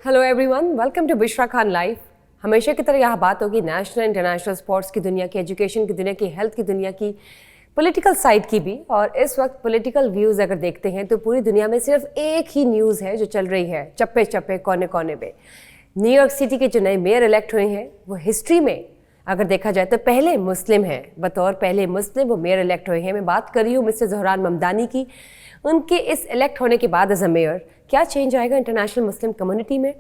Hello everyone, welcome to Bushra Khan live. हमेशा की तरह यहाँ बात होगी नेशनल इंटरनेशनल स्पोर्ट्स की दुनिया की, एजुकेशन की दुनिया की, हेल्थ की दुनिया की, पॉलिटिकल साइड की भी। और इस वक्त पॉलिटिकल व्यूज़ अगर देखते हैं तो पूरी दुनिया में सिर्फ एक ही न्यूज़ है जो चल रही है, चप्पे चप्पे कोने कोने पे। न्यूयॉर्क सिटी के जो नए मेयर इलेक्ट हुए हैं वो हिस्ट्री में अगर देखा जाए तो पहले मुस्लिम हैं, बतौर पहले मुस्लिम वो मेयर इलेक्ट हुए हैं। मैं बात कर रही हूँ मिस्टर ज़हरान ममदानी की। उनके इस इलेक्ट होने के बाद एज अ मेयर क्या चेंज आएगा इंटरनेशनल मुस्लिम कम्युनिटी में,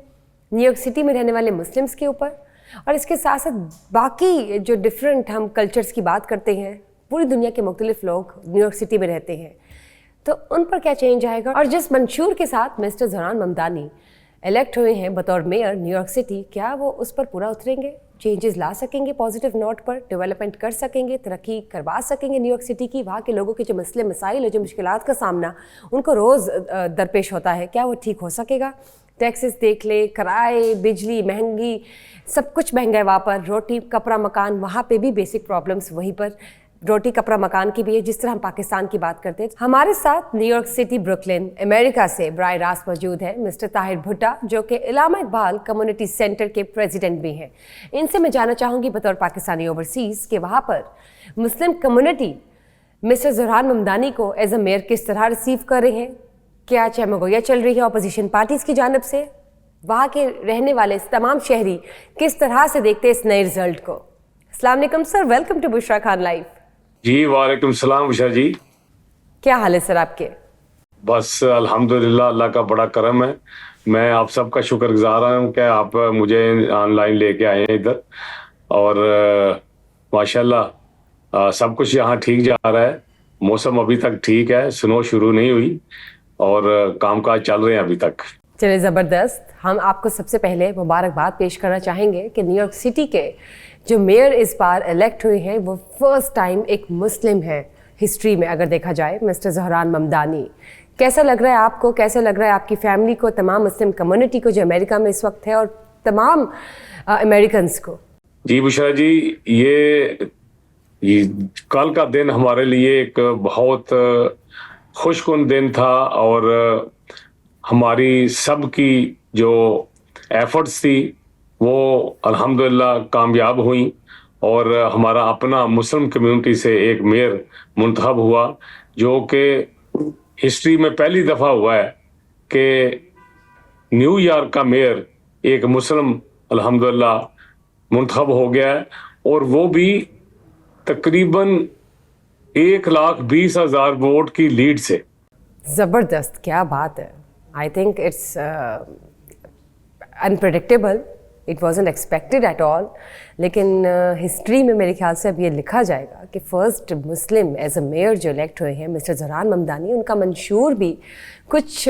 न्यूयॉर्क सिटी में रहने वाले मुस्लिम्स के ऊपर, और इसके साथ साथ बाकी जो डिफरेंट हम कल्चर्स की बात करते हैं, पूरी दुनिया के मुख्तलिफ लोग न्यूयॉर्क सिटी में रहते हैं, तो उन पर क्या चेंज आएगा। और जिस मंशूर के साथ मिस्टर ज़हरान ममदानी इलेक्ट हुए हैं बतौर मेयर न्यूयॉर्क सिटी, क्या वो उस पर पूरा उतरेंगे, चेंजेस ला सकेंगे, पॉजिटिव नोट पर डेवलपमेंट कर सकेंगे, तरक्की करवा सकेंगे न्यूयॉर्क सिटी की। वहाँ के लोगों के जो मसले मसाइल है, जो मुश्किलात का सामना उनको रोज़ दरपेश होता है, क्या वो ठीक हो सकेगा। टैक्सेस देख ले, किराए, बिजली महंगी, सब कुछ महंगा है वहाँ पर। रोटी कपड़ा मकान, वहाँ पे भी बेसिक प्रॉब्लम्स वहीं पर रोटी कपड़ा मकान की भी है, जिस तरह हम पाकिस्तान की बात करते हैं। हमारे साथ न्यूयॉर्क सिटी ब्रुकलिन अमेरिका से बराह रास्त मौजूद है मिस्टर ताहिर भुट्टा, जो कि इलामा इकबाल कम्युनिटी सेंटर के प्रेसिडेंट भी हैं। इनसे मैं जानना चाहूँगी बतौर पाकिस्तानी ओवरसीज़ कि वहाँ पर मुस्लिम कम्युनिटी मिस्टर ज़हरान ममदानी को एज अ मेयर किस तरह रिसीव कर रहे हैं, क्या चमगोया चल रही है अपोजिशन पार्टीज़ की जानब से, वहाँ के रहने वाले तमाम शहरी किस तरह से देखते हैं इस नए रिजल्ट को। अस्सलाम वालेकुम sir, welcome to Bushra Khan live. जी वालेकुम सलाम उषा जी। क्या हाल है सर आपके? बस अल्हम्दुलिल्लाह, अल्लाह का बड़ा करम है। मैं आप सबका शुक्रगुजार हूँ कि आप मुझे ऑनलाइन लेके आए हैं इधर, और माशाल्लाह सब कुछ यहाँ ठीक जा रहा है। मौसम अभी तक ठीक है, स्नो शुरू नहीं हुई और कामकाज चल रहे हैं अभी तक। चलिए ज़बरदस्त। हम आपको सबसे पहले मुबारकबाद पेश करना चाहेंगे कि न्यूयॉर्क सिटी के जो मेयर इस बार इलेक्ट हुए हैं वो फर्स्ट टाइम एक मुस्लिम है हिस्ट्री में अगर देखा जाए, मिस्टर ज़हरान ममदानी। कैसा लग रहा है आपको, कैसा लग रहा है आपकी फैमिली को, तमाम मुस्लिम कम्युनिटी को जो अमेरिका में इस वक्त है, और तमाम अमेरिकन्स को? जी बुशरा जी, ये कल का दिन हमारे लिए एक बहुत खुशकुन दिन था, और हमारी सब की जो एफर्ट्स थी वो अल्हम्दुलिल्लाह कामयाब हुई, और हमारा अपना मुस्लिम कम्युनिटी से एक मेयर मुंतखब हुआ, जो कि हिस्ट्री में पहली दफ़ा हुआ है कि न्यूयॉर्क का मेयर एक मुस्लिम अल्हम्दुलिल्लाह मुंतखब हो गया है, और वो भी तकरीबन 1,20,000 वोट की लीड से। ज़बरदस्त, क्या बात है। I think it's unpredictable, it wasn't expected at all. लेकिन हिस्ट्री में मेरे ख्याल से अब ये लिखा जाएगा कि first Muslim as a mayor जो इलेक्ट हुए हैं मिस्टर ज़हरान ममदानी। उनका मंशूर भी कुछ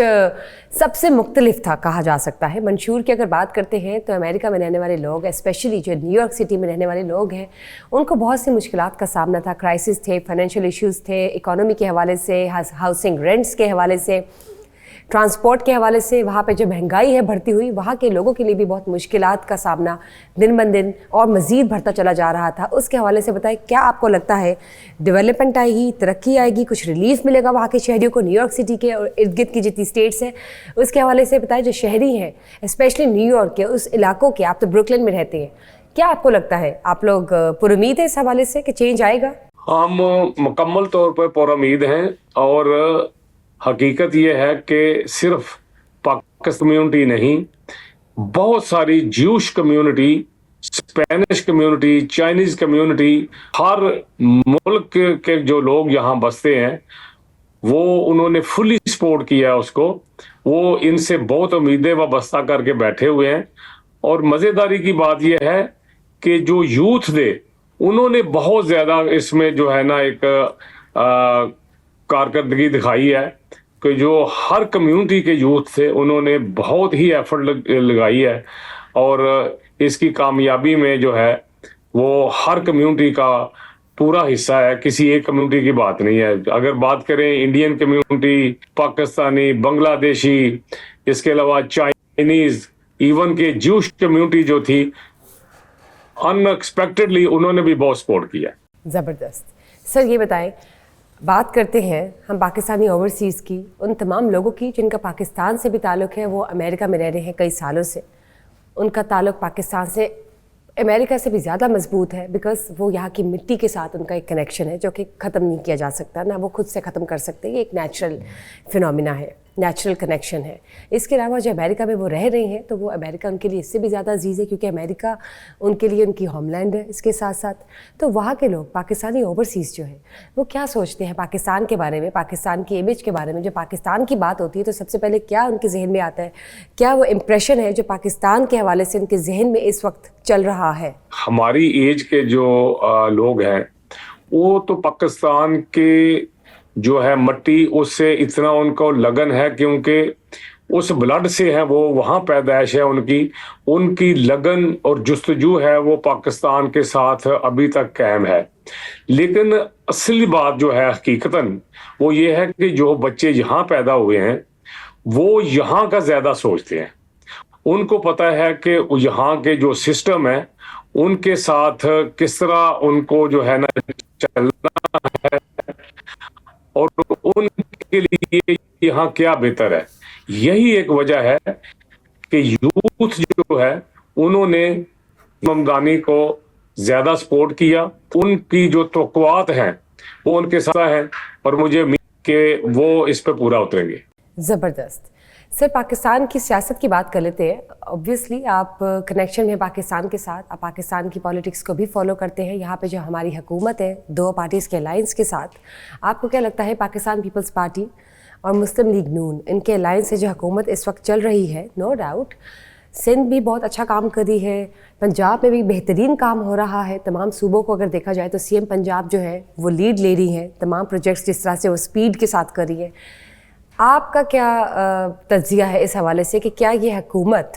सबसे मुख्तलिफ था कहा जा सकता है। मंशूर की अगर बात करते हैं तो अमेरिका में रहने वाले लोग, स्पेशली जो न्यूयॉर्क सिटी में रहने वाले लोग हैं, उनको बहुत सी मुश्किलात का सामना था। क्राइसिस थे, फाइनेंशियल इश्यूज़ थे, इकोनॉमी के हवाले से, हाउसिंग रेंट्स के हवाले से, ट्रांसपोर्ट के हवाले से। वहाँ पे जो महंगाई है बढ़ती हुई, वहाँ के लोगों के लिए भी बहुत मुश्किलात का सामना दिन ब दिन और मज़ीद बढ़ता चला जा रहा था। उसके हवाले से बताएं, क्या आपको लगता है डेवलपमेंट आएगी, तरक्की आएगी, कुछ रिलीफ मिलेगा वहाँ के शहरियों को, न्यूयॉर्क सिटी के और इर्द गिर्द की जितनी स्टेट्स हैं उसके हवाले से बताएं। जो शहरी हैं स्पेशली न्यूयॉर्क के उस इलाकों के, आप तो ब्रुकलिन में रहते हैं, क्या आपको लगता है, आप लोग पुरुमीद है इस हवाले से कि चेंज आएगा? हम मुकम्मल तौर पर पुरुमीद हैं, और हकीकत ये है कि सिर्फ पाकिस्तान कम्युनिटी नहीं, बहुत सारी Jewish community, Spanish community, Chinese community, हर मुल्क के जो लोग यहाँ बसते हैं वो उन्होंने फुली सपोर्ट किया है उसको। वो इनसे बहुत उम्मीदें वाबस्ता करके बैठे हुए हैं, और मज़ेदारी की बात यह है कि जो यूथ थे उन्होंने बहुत ज़्यादा इसमें जो है ना एक कारकर्दगी दिखाई है, कि जो हर कम्युनिटी के यूथ थे उन्होंने बहुत ही एफर्ट लगाई है, और इसकी कामयाबी में जो है वो हर कम्युनिटी का पूरा हिस्सा है, किसी एक कम्युनिटी की बात नहीं है। अगर बात करें इंडियन कम्युनिटी, पाकिस्तानी, बांग्लादेशी, इसके अलावा चाइनीज़, इवन के ज्यूश कम्युनिटी जो थी, अनएक्सपेक्टेडली उन्होंने भी बहुत सपोर्ट किया। ज़बरदस्त। सर ये बताएं, बात करते हैं हम पाकिस्तानी ओवरसीज़ की, उन तमाम लोगों की जिनका पाकिस्तान से भी ताल्लुक़ है, वो अमेरिका में रह रहे हैं कई सालों से। उनका ताल्लुक़ पाकिस्तान से अमेरिका से भी ज़्यादा मजबूत है, बिकॉज़ वो यहाँ की मिट्टी के साथ उनका एक कनेक्शन है जो कि ख़त्म नहीं किया जा सकता, ना वो खुद से ख़त्म कर सकते। ये एक नेचुरल फिनोमिना है, नेचुरल कनेक्शन है। इसके अलावा जो अमेरिका में वो रह रहे हैं, तो वो अमेरिका उनके लिए इससे भी ज़्यादा अजीज़ है, क्योंकि अमेरिका उनके लिए उनकी होमलैंड है। इसके साथ साथ तो वहाँ के लोग, पाकिस्तानी ओवरसीज़ जो है, वो क्या सोचते हैं पाकिस्तान के बारे में, पाकिस्तान की इमेज के बारे में। जो पाकिस्तान की बात होती है तो सबसे पहले क्या उनके जहन में आता है, क्या वो इम्प्रेशन है जो पाकिस्तान के हवाले से उनके जहन में इस वक्त चल रहा है? हमारी एज के जो लोग हैं, वो तो पाकिस्तान के जो है मट्टी, उससे इतना उनको लगन है, क्योंकि उस ब्लड से है, वो वहाँ पैदाइश है उनकी लगन और जुस्तजू है वो पाकिस्तान के साथ अभी तक कायम है। लेकिन असली बात जो है हकीकतन वो ये है कि जो बच्चे यहाँ पैदा हुए हैं वो यहाँ का ज़्यादा सोचते हैं। उनको पता है कि यहाँ के जो सिस्टम है उनके साथ किस तरह उनको जो है ना चलना है, और उनके लिए यहाँ क्या बेहतर है। यही एक वजह है कि यूथ जो है उन्होंने ममदानी को ज्यादा सपोर्ट किया। उनकी जो तवक्कुआत हैं वो उनके साथ हैं, और मुझे उम्मीद कि वो इस पे पूरा उतरेंगे। ज़बरदस्त। सर, पाकिस्तान की सियासत की बात कर लेते हैं। ऑब्वियसली आप कनेक्शन में पाकिस्तान के साथ, आप पाकिस्तान की पॉलिटिक्स को भी फॉलो करते हैं। यहाँ पे जो हमारी हुकूमत है दो पार्टीज़ के अलायंस के साथ, आपको क्या लगता है पाकिस्तान पीपल्स पार्टी और मुस्लिम लीग नून, इनके अलायंस से जो हुकूमत इस वक्त चल रही है, नो डाउट सिंध भी बहुत अच्छा काम कर रही है, पंजाब में भी बेहतरीन काम हो रहा है। तमाम सूबों को अगर देखा जाए तो सीएम पंजाब जो है वो लीड ले रही है, तमाम प्रोजेक्ट्स जिस तरह से वो स्पीड के साथ कर रही है। आपका क्या तज्जिया है इस हवाले से कि क्या ये हुकूमत,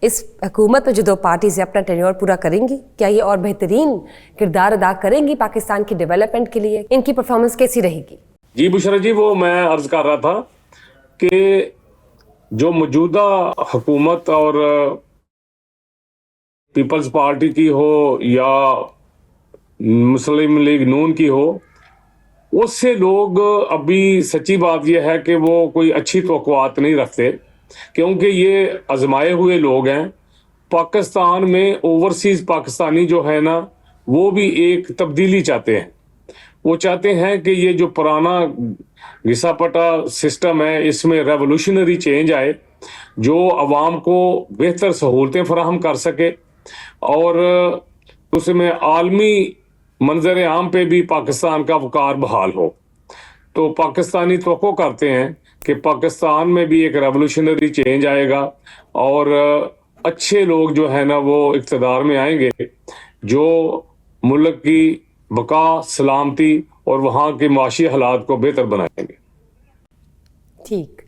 इस हुकूमत में जो दो पार्टीज़ अपना टेन्योर पूरा करेंगी, क्या ये और बेहतरीन किरदार अदा करेंगी पाकिस्तान की डेवलपमेंट के लिए? इनकी परफॉर्मेंस कैसी रहेगी? जी बुशरा जी, वो मैं अर्ज कर रहा था कि जो मौजूदा हुकूमत और पीपल्स पार्टी की हो या मुस्लिम लीग नून की हो, उससे लोग अभी सच्ची बात यह है कि वो कोई अच्छी तवक्कुआत नहीं रखते, क्योंकि ये आजमाए हुए लोग हैं। पाकिस्तान में ओवरसीज पाकिस्तानी जो है ना, वो भी एक तब्दीली चाहते हैं। वो चाहते हैं कि ये जो पुराना घिसा-पटा सिस्टम है, इसमें रेवोल्यूशनरी चेंज आए, जो अवाम को बेहतर सहूलतें फराहम कर सके, और उसमें आलमी मंजर आम पे भी पाकिस्तान का वक़ार बहाल हो। तो पाकिस्तानी तवक्को करते हैं कि पाकिस्तान में भी एक रेवोल्यूशनरी चेंज आएगा, और अच्छे लोग जो है ना वो इक़्तिदार में आएंगे, जो मुल्क की बका, सलामती और वहाँ के माशी हालात को बेहतर बनाएंगे। ठीक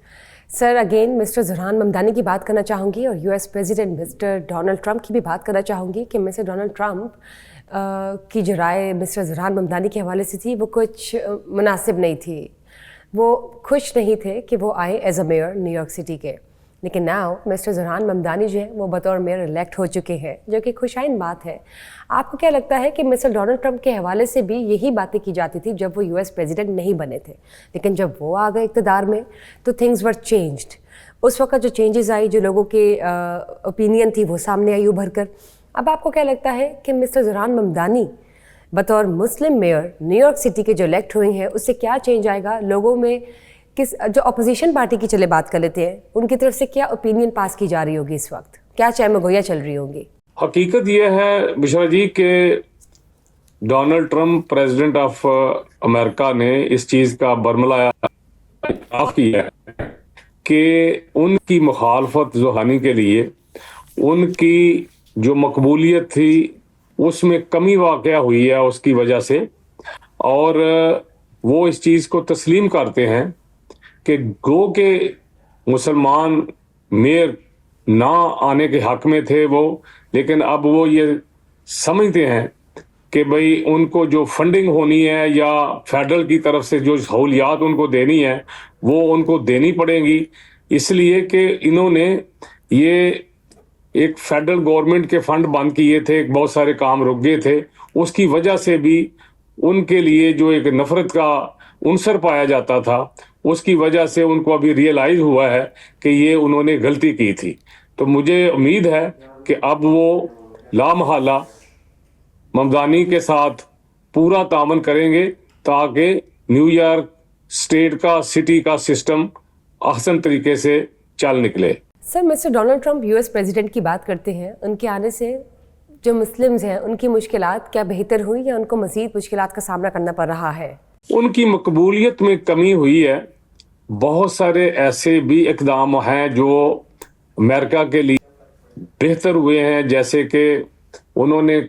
सर, अगेन मिस्टर ज़ुरहान ममदानी की बात करना चाहूँगी, और US president mister Donald Trump की भी बात करना चाहूँगी कि मिस्टर डोनाल्ड ट्रंप की जो राय मिस्टर ज़ुरहान ममदानी के हवाले से थी वो कुछ मुनासिब नहीं थी। वो खुश नहीं थे कि वो आए as a mayor New York city के। लेकिन नाउ मिस्टर ज़ुरहान ममदानी जो है वो बतौर मेयर इलेक्ट हो चुके हैं, जो कि खुशाइन बात है। आपको क्या लगता है कि मिस्टर डोनाल्ड ट्रंप के हवाले से भी यही बातें की जाती थी जब वो यूएस प्रेसिडेंट नहीं बने थे, लेकिन जब वो आ गए इक़्तिदार में तो थिंग्स वर चेंज्ड। उस वक्त जो चेंजेस आई, जो लोगों के ओपिनियन थी वो सामने आई उभर कर। अब आपको क्या लगता है कि मिस्टर ज़ुरहान ममदानी बतौर मुस्लिम मेयर न्यूयॉर्क सिटी के जो इलेक्ट हुए हैं उससे क्या चेंज आएगा लोगों में? किस जो अपोजिशन पार्टी की चले बात कर लेते हैं, उनकी तरफ से क्या ओपिनियन पास की जा रही होगी इस वक्त, क्या चहमगोइयाँ चल रही होंगी? हकीकत यह है बिशरा जी कि Donald Trump president of America ने इस चीज़ का बरमलाया किया है कि उनकी मुखालफत ज़ुरहानी के लिए उनकी जो मकबूलियत थी उसमें कमी वाक़या हुई है उसकी वजह से, और वो इस चीज़ को तस्लीम करते हैं कि गो के मुसलमान मेयर ना आने के हक में थे वो, लेकिन अब वो ये समझते हैं कि भाई उनको जो फंडिंग होनी है या फेडरल की तरफ से जो सहूलियात उनको देनी है वो उनको देनी पड़ेंगी, इसलिए कि इन्होंने ये एक फेडरल गवर्नमेंट के फंड बंद किए थे, बहुत सारे काम रुक गए थे, उसकी वजह से भी उनके लिए जो एक नफरत का उनसर पाया जाता था, उसकी वजह से उनको अभी रियलाइज हुआ है कि ये उन्होंने गलती की थी। तो मुझे उम्मीद है कि अब वो लामहला ममदानी के साथ पूरा तामन करेंगे ताकि न्यूयॉर्क स्टेट का, सिटी का सिस्टम अहसन तरीके से चल निकले। Sir, mister Donald Trump US president की बात करते हैं, उनके आने से जो मुस्लिम्स हैं उनकी मुश्किलात क्या बेहतर हुई या उनको मज़ीद मुश्किलात का सामना करना पड़ रहा है? उनकी मकबूलियत में कमी हुई है। बहुत सारे ऐसे भी इकदाम हैं जो अमेरिका के लिए बेहतर हुए हैं, जैसे कि उन्होंने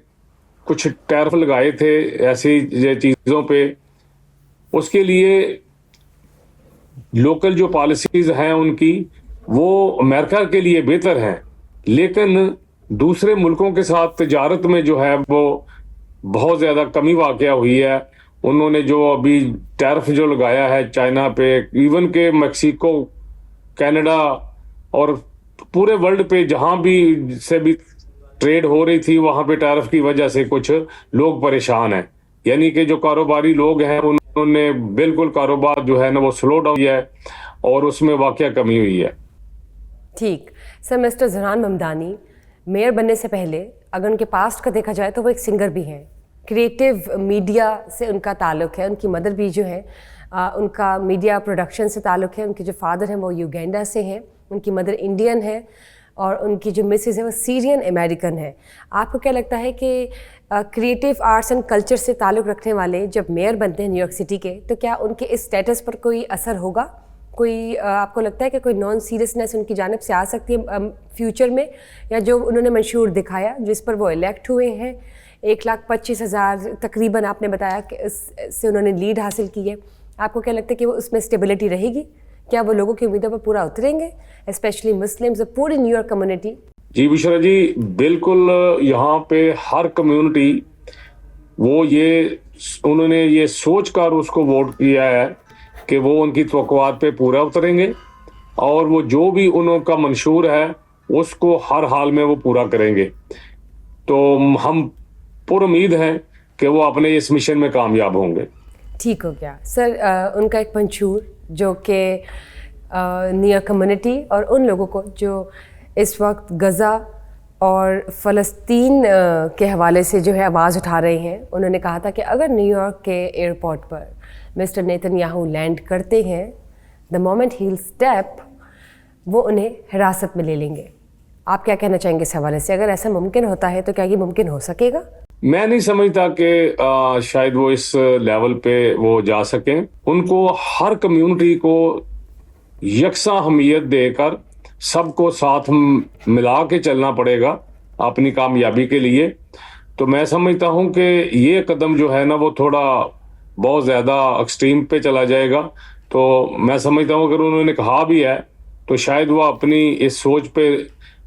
कुछ टैरिफ लगाए थे ऐसी चीज़ों पे, उसके लिए लोकल जो पॉलिसीज़ हैं उनकी वो अमेरिका के लिए बेहतर हैं, लेकिन दूसरे मुल्कों के साथ तजारत में जो है वो बहुत ज़्यादा कमी वाक़या हुई है। उन्होंने जो अभी टैरिफ जो लगाया है चाइना पे, इवन के मैक्सिको, कनाडा और पूरे वर्ल्ड पे जहाँ भी से भी ट्रेड हो रही थी वहाँ पे टैरिफ की वजह से कुछ लोग परेशान हैं। यानी कि जो कारोबारी लोग हैं उन्होंने बिल्कुल कारोबार जो है ना वो स्लो डाउन किया है और उसमें वाक़या कमी हुई है। ठीक। सर, मिस्टर ज़हरान ममदानी मेयर बनने से पहले अगर उनके पास्ट का देखा जाए तो वो एक सिंगर भी हैं, क्रिएटिव मीडिया से उनका ताल्लुक़ है, उनकी मदर भी जो है उनका मीडिया प्रोडक्शन से ताल्लुक़ है, उनके जो फादर हैं वो युगांडा से हैं, उनकी मदर इंडियन है और उनकी जो मिसेज है वो सीरियन अमेरिकन है। आपको क्या लगता है कि क्रिएटिव आर्ट्स एंड कल्चर से ताल्लुक़ रखने वाले जब मेयर बनते हैं न्यूयॉर्क सिटी के, तो क्या उनके इस स्टेटस पर कोई असर होगा? कोई आपको लगता है कि कोई नॉन सीरियसनेस उनकी जानिब से आ सकती है फ्यूचर में, या जो उन्होंने मंशूर दिखाया जिस पर वो इलेक्ट हुए हैं 1,25,000 तकरीबन आपने बताया कि इससे उन्होंने लीड हासिल की है, आपको क्या लगता है कि वो उसमें स्टेबिलिटी रहेगी? क्या वो लोगों की उम्मीदों पर पूरा उतरेंगे, स्पेशली मुस्लिम्स, पूरी न्यूयॉर्क कम्युनिटी? जी बुशरा जी, बिल्कुल। यहाँ पे हर कम्युनिटी वो ये उन्होंने ये सोच कर उसको वोट किया है कि वो उनकी तवक्कुआत पे पूरा उतरेंगे और वो जो भी उनका मंशूर है उसको हर हाल में वो पूरा करेंगे। तो हम पुरुम्मीद हैं कि वो अपने इस मिशन में कामयाब होंगे। ठीक हो गया सर। उनका एक मंशूर जो कि न्यूयॉर्क कम्युनिटी और उन लोगों को जो इस वक्त गज़ा और फ़लस्तीन के हवाले से जो है आवाज़ उठा रहे हैं, उन्होंने कहा था कि अगर न्यूयॉर्क के एयरपोर्ट पर मिस्टर नेतन्याहू लैंड करते हैं, the moment he will step, वो उन्हें हिरासत में ले लेंगे। आप क्या कहना चाहेंगे इस हवाले से? अगर ऐसा मुमकिन होता है तो क्या ये मुमकिन हो सकेगा? मैं नहीं समझता कि शायद वो इस लेवल पे वो जा सकें। उनको हर कम्युनिटी को यकसा अहमियत देकर सबको साथ मिला के चलना पड़ेगा अपनी कामयाबी के लिए। तो मैं समझता हूं कि ये कदम जो है ना वो थोड़ा बहुत ज़्यादा एक्सट्रीम पे चला जाएगा। तो मैं समझता हूं अगर उन्होंने कहा भी है तो शायद वो अपनी इस सोच पे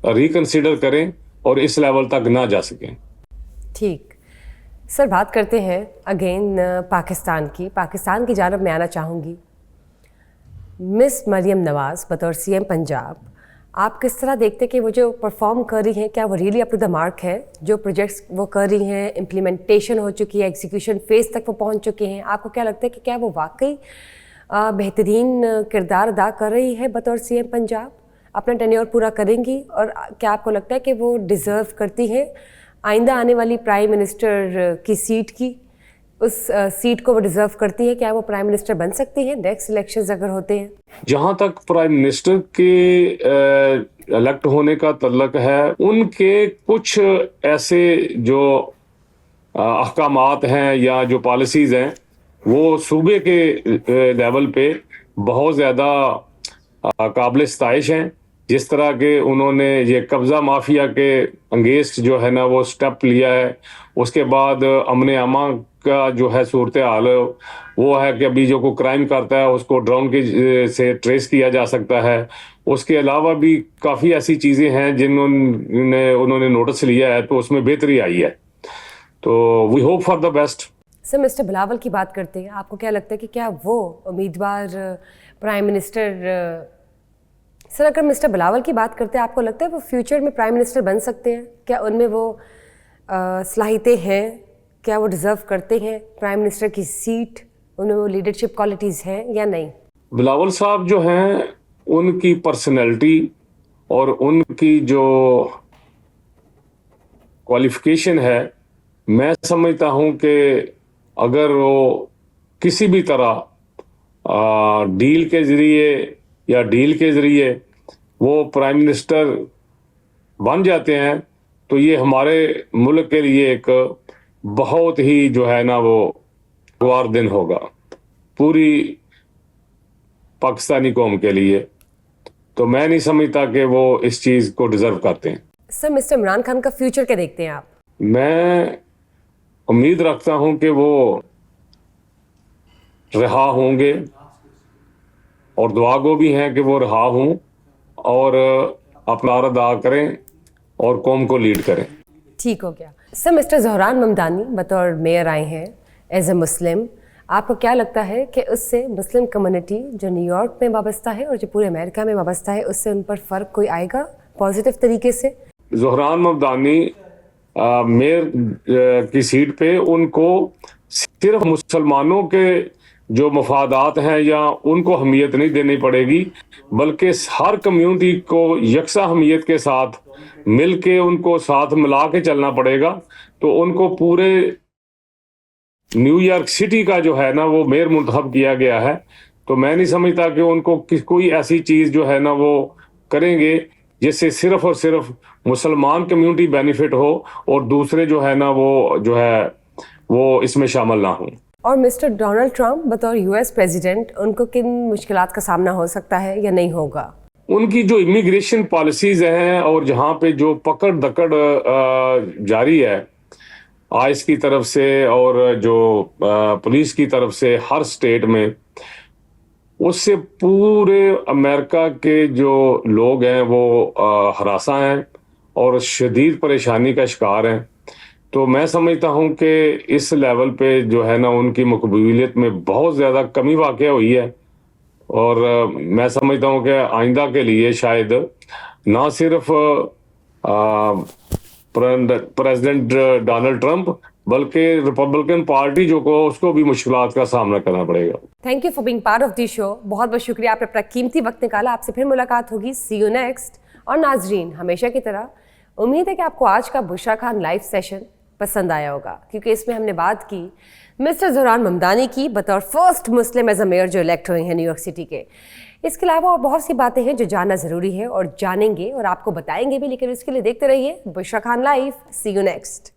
रिकंसिडर करें और इस लेवल तक ना जा सकें। ठीक सर, बात करते हैं अगेन पाकिस्तान की जानब में आना चाहूँगी। मिस मरियम नवाज़ बतौर सीएम पंजाब, आप किस तरह देखते कि वो जो परफॉर्म कर रही हैं, क्या वो really up to the mark है? जो प्रोजेक्ट्स वो कर रही हैं, इम्प्लीमेंटेशन हो चुकी है, एग्जीक्यूशन फेज तक वो पहुंच चुके हैं, आपको क्या लगता है कि क्या वो वाकई बेहतरीन किरदार अदा कर रही है बतौर सीएम पंजाब? अपना टेन्योर पूरा करेंगी और क्या आपको लगता है कि वो डिज़र्व करती हैं आइंदा आने वाली प्राइम मिनिस्टर की सीट की, उस सीट को वो डिज़र्व करती है? क्या वो प्राइम मिनिस्टर बन सकती हैं नेक्स्ट इलेक्शंस अगर होते हैं? जहां तक प्राइम मिनिस्टर के इलेक्ट होने का तल्लक है, उनके कुछ ऐसे जो अहकामात हैं या जो पॉलिसीज़ हैं वो सूबे के लेवल पे बहुत ज़्यादा काबिल इस्ताइश हैं। जिस तरह के उन्होंने ये कब्ज़ा माफिया के अगेंस्ट जो है ना वो स्टेप लिया है, उसके बाद अमन अमा का जो है सूरत हाल वो है कि अभी जो कोई क्राइम करता है उसको ड्रोन के से ट्रेस किया जा सकता है। उसके अलावा भी काफ़ी ऐसी चीज़ें हैं उन्होंने नोटिस लिया है, तो उसमें बेहतरी आई है। तो we hope for the best. Sir, mister Bilawal की बात करते हैं, आपको क्या लगता है कि क्या वो उम्मीदवार प्राइम मिनिस्टर? सर, अगर मिस्टर बिलावल की बात करते हैं, आपको लगता है वो फ्यूचर में प्राइम मिनिस्टर बन सकते हैं? क्या उनमें वो सलाहियतें हैं? क्या वो डिज़र्व करते हैं प्राइम मिनिस्टर की सीट? ان میں لیڈرشپ کوالٹیز ہیں یا نہیں؟ بلاول صاحب جو ہیں ان کی پرسنالٹی اور ان کی جو کوالیفیکیشن ہے، میں سمجھتا ہوں کہ اگر وہ کسی بھی طرح ڈیل کے ذریعے وہ پرائم منسٹر بن جاتے ہیں تو یہ ہمارے ملک کے لیے ایک بہت ہی جو ہے نا وہ خوشگوار دن ہوگا پوری پاکستانی قوم کے لیے. تو میں نہیں سمجھتا کہ وہ اس چیز کو ڈیزرو کرتے ہیں. سر مسٹر عمران خان کا فیوچر کیا دیکھتے ہیں آپ؟ میں امید رکھتا ہوں کہ وہ رہا ہوں گے اور دعا گو بھی ہیں کہ وہ رہا ہوں اور اپنا عہد ادا کریں اور قوم کو لیڈ کریں. ٹھیک ہو گیا. سر مسٹر زہران ممدانی بطور میئر آئے ہیں ایز اے مسلم، آپ کو کیا لگتا ہے کہ اس سے مسلم کمیونٹی جو نیو یارک میں وابستہ ہے اور جو پورے امریکہ میں وابستہ ہے، اس سے ان پر فرق کوئی آئے گا پازیٹیو طریقے سے؟ زہران ممدانی میئر کی سیٹ پہ ان کو صرف مسلمانوں کے جو مفادات ہیں یا ان کو اہمیت نہیں دینی پڑے گی، بلکہ ہر کمیونٹی کو یکساں اہمیت کے ساتھ مل کے ان کو ساتھ ملا کے چلنا پڑے گا. تو ان کو پورے نیو یارک سٹی کا جو ہے نا وہ میئر منتخب کیا گیا ہے. تو میں نہیں سمجھتا کہ ان کو کوئی ایسی چیز جو ہے نا وہ کریں گے جس سے صرف اور صرف مسلمان کمیونٹی بینیفٹ ہو اور دوسرے جو ہے نا وہ اس میں شامل نہ ہوں. اور مسٹر ڈونلڈ ٹرمپ بطور یو ایس پریزیڈنٹ، ان کو کن مشکلات کا سامنا ہو سکتا ہے یا نہیں ہوگا؟ ان کی جو امیگریشن پالیسیز ہیں اور جہاں پہ جو پکڑ دکڑ جاری ہے آئس کی طرف سے اور جو پولیس کی طرف سے ہر سٹیٹ میں، اس سے پورے امریکہ کے جو لوگ ہیں وہ ہراساں ہیں اور شدید پریشانی کا شکار ہیں. تو میں سمجھتا ہوں کہ اس لیول پہ جو ہے نا ان کی مقبولیت میں بہت زیادہ کمی واقع ہوئی ہے. اور میں سمجھتا ہوں کہ آئندہ کے لیے شاید نہ صرف پریزیڈنٹ ڈونلڈ ٹرمپ بلکہ ریپبلکن پارٹی جو کو اس کو بھی مشکلات کا سامنا کرنا پڑے گا. Thank you for being part of the show. بہت بہت شکریہ، آپ نے اپنا قیمتی وقت نکالا. آپ سے پھر ملاقات ہوگی. سی یو نیکسٹ. اور ناظرین، ہمیشہ کی طرح امید ہے کہ آپ کو آج کا بشرا خان لائیو سیشن پسند آیا ہوگا، کیونکہ اس میں ہم نے بات کی مسٹر زہران ممدانی کی بطور first Muslim as a mayor جو الیکٹ ہوئے ہیں نیو یارک سٹی کے. اس کے علاوہ اور بہت سی باتیں ہیں جو جاننا ضروری ہے اور جانیں گے اور آپ کو بتائیں گے بھی، لیکن اس کے لیے دیکھتے رہیے Bushra Khan live. See you next.